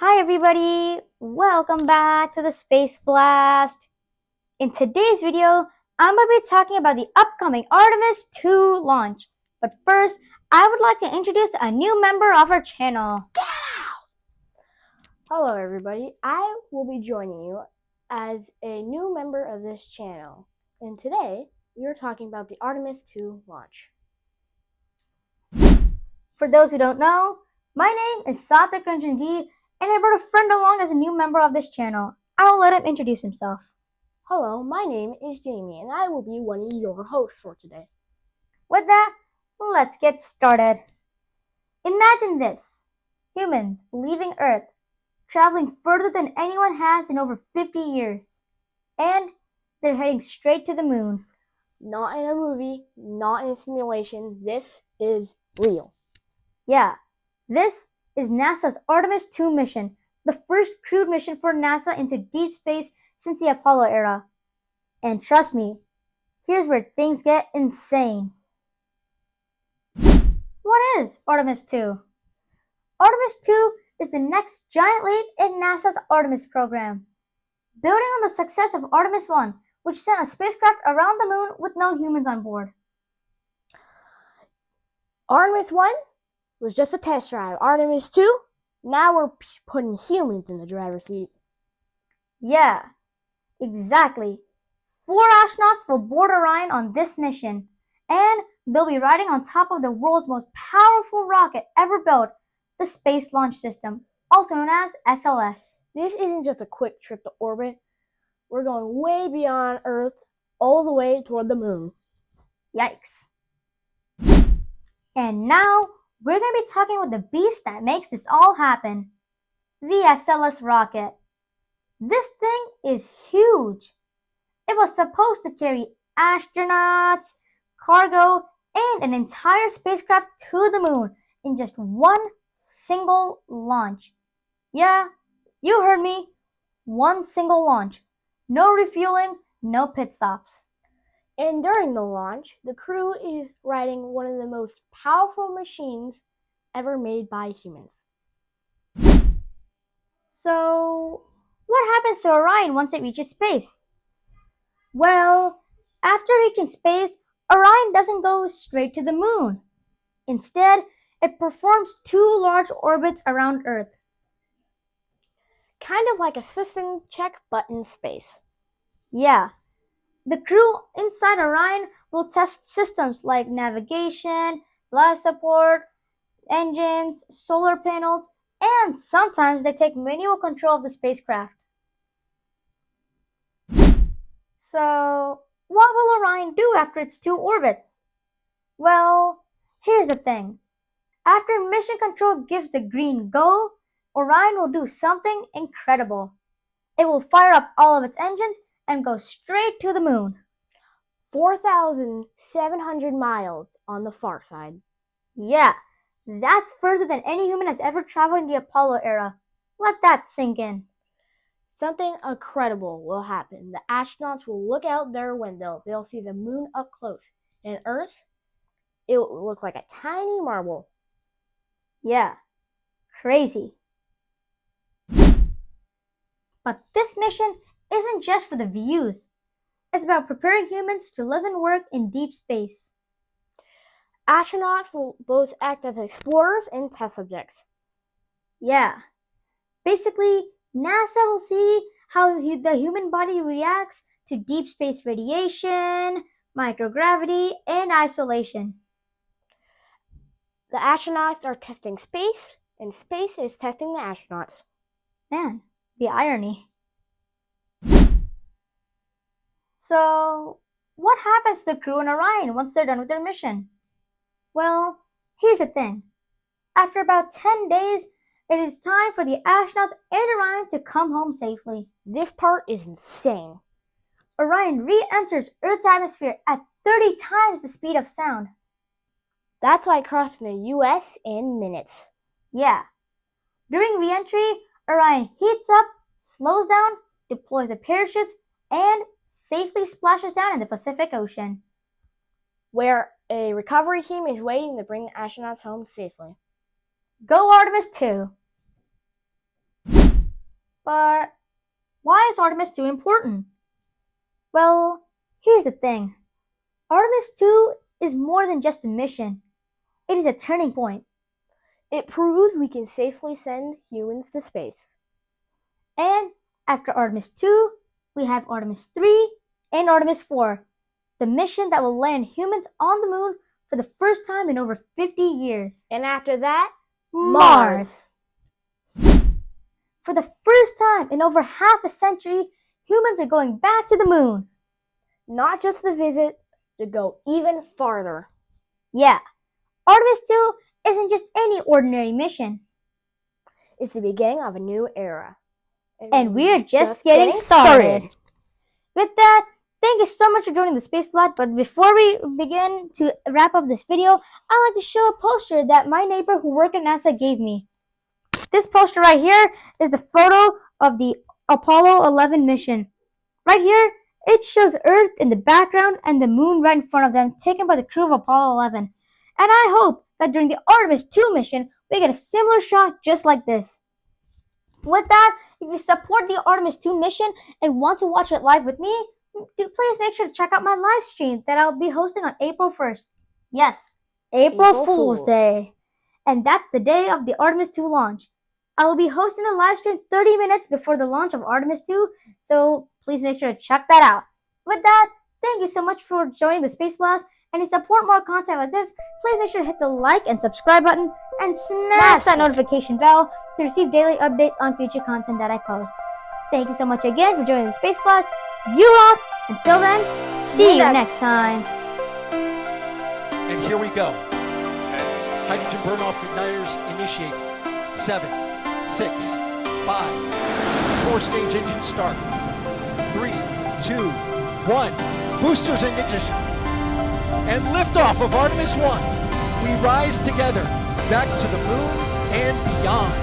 Hi everybody, welcome back to the Space Blast. In today's video, I'm going to be talking about the upcoming Artemis II launch. But first, I would like to introduce a new member of our channel. Get out! Hello everybody, I will be joining you as a new member of this channel. And today, we are talking about the Artemis II launch. For those who don't know, my name is Satak Ranjangi, and I brought a friend along as a new member of this channel. I will let him introduce himself. Hello, my name is Jamie, and I will be one of your hosts for today. With that, let's get started. Imagine this: humans leaving Earth, traveling further than anyone has in over 50 years. And they're heading straight to the moon. Not in a movie, not in a simulation, this is real. Yeah, this is NASA's Artemis II mission, the first crewed mission for NASA into deep space since the Apollo era. And trust me, here's where things get insane. What is Artemis II? Artemis II is the next giant leap in NASA's Artemis program. Building on the success of Artemis I, which sent a spacecraft around the moon with no humans on board. Artemis 1 was just a test drive. Artemis 2, now we're putting humans in the driver's seat. Yeah, exactly. 4 astronauts will board Orion on this mission, and they'll be riding on top of the world's most powerful rocket ever built, the Space Launch System, also known as SLS. This isn't just a quick trip to orbit. We're going way beyond Earth, all the way toward the moon. Yikes. And now, we're going to be talking about the beast that makes this all happen. The SLS rocket. This thing is huge. It was supposed to carry astronauts, cargo, and an entire spacecraft to the moon in just one single launch. Yeah, you heard me. One single launch. No refueling, no pit stops. And during the launch, the crew is riding one of the most powerful machines ever made by humans. So, what happens to Orion once it reaches space? Well, after reaching space, Orion doesn't go straight to the moon. Instead, it performs 2 large orbits around Earth. Kind of like a system check but in space. Yeah, the crew inside Orion will test systems like navigation, life support, engines, solar panels, and sometimes they take manual control of the spacecraft. So, what will Orion do after its 2 orbits? Well, here's the thing. After mission control gives the green go, Orion will do something incredible. It will fire up all of its engines and go straight to the moon. 4,700 miles on the far side. Yeah, that's further than any human has ever traveled in the Apollo era. Let that sink in. Something incredible will happen. The astronauts will look out their window. They'll see the moon up close. And Earth, it will look like a tiny marble. Yeah, crazy. But this mission isn't just for the views. It's about preparing humans to live and work in deep space. Astronauts will both act as explorers and test subjects. Yeah, basically, NASA will see how the human body reacts to deep space radiation, microgravity, and isolation. The astronauts are testing space, and space is testing the astronauts. Man, the irony. So, what happens to the crew on Orion once they're done with their mission? Well, here's the thing. After about 10 days, it is time for the astronauts and Orion to come home safely. This part is insane. Orion re-enters Earth's atmosphere at 30 times the speed of sound. That's like crossing the US in minutes. Yeah. During re-entry, Orion heats up, slows down, deploys the parachutes, and safely splashes down in the Pacific Ocean, where a recovery team is waiting to bring the astronauts home safely. Go Artemis II! But why is Artemis II important? Well, here's the thing. Artemis II is more than just a mission. It is a turning point. It proves we can safely send humans to space. And after Artemis II, we have Artemis III and Artemis IV, the mission that will land humans on the moon for the first time in over 50 years. And after that, Mars. For the first time in over half a century, humans are going back to the moon. Not just to visit, to go even farther. Yeah, Artemis II isn't just any ordinary mission. It's the beginning of a new era. And we're just getting started. With that, thank you so much for joining the Space Lab. But before we begin to wrap up this video, I'd like to show a poster that my neighbor who worked at NASA gave me. This poster right here is the photo of the Apollo 11 mission. Right here, it shows Earth in the background and the moon right in front of them, taken by the crew of Apollo 11. And I hope that during the Artemis II mission, we get a similar shot just like this. With that, if you support the Artemis II mission and want to watch it live with me, please make sure to check out my live stream that I'll be hosting on April 1st. Yes, April Fool's Day. And that's the day of the Artemis II launch. I will be hosting the live stream 30 minutes before the launch of Artemis II, so please make sure to check that out. With that, thank you so much for joining the Space Blast, and to support more content like this, please make sure to hit the like and subscribe button, and smash that notification bell to receive daily updates on future content that I post. Thank you so much again for joining the Space Blast. You rock! Until then, see you next time. And here we go. Hydrogen burn-off igniters initiate. 7, 6, 5. 4-stage engine start. 3, 2, 1. Boosters in ignition. And liftoff of Artemis 1. We rise together back to the moon and beyond.